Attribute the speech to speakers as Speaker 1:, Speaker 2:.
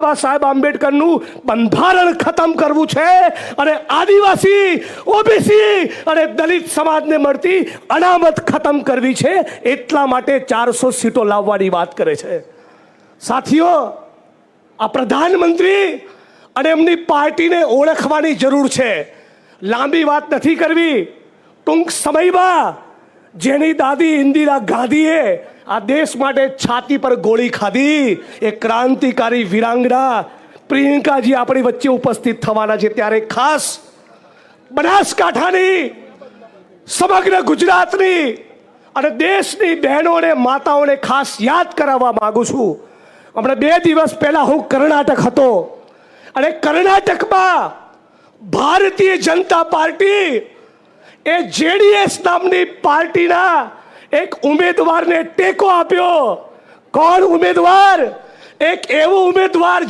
Speaker 1: સાહેબ આંબેડકરનું બંધારણ ખતમ કરવું છે અને આદિવાસી ઓબીસી અને દલિત સમાજને મળતી અનામત ખતમ કરવી છે। એટલા માટે 400 સીટો લાવવાની વાત કરે છે। સાથીઓ, આ પ્રધાનમંત્રી અને એમની પાર્ટીને ઓળખવાની જરૂર છે। લાંબી વાત નથી કરવી। ટૂંક સમયમાં જેની દાદી ઇન્દિરા ગાંધીએ આ દેશ માટે છાતી પર ગોળી ખાધી, એ ક્રાંતિકારી વીરાંગના પ્રિયંકાજી આપણી વચ્ચે ઉપસ્થિત થવાના છે। ત્યારે ખાસ બનાસકાંઠાની, સમગ્ર ગુજરાતની અને દેશની બહેનો અને માતાઓને ખાસ યાદ કરાવવા માંગુ છું। હમણાં 2 દિવસ પહેલા હું કર્ણાટક હતો અને કર્ણાટકમાં ભારતીય જનતા પાર્ટી એ જેડીએસ નામની પાર્ટીના એક ઉમેદવારને ટેકો આપ્યો। કોણ ઉમેદવાર? એક એવો ઉમેદવાર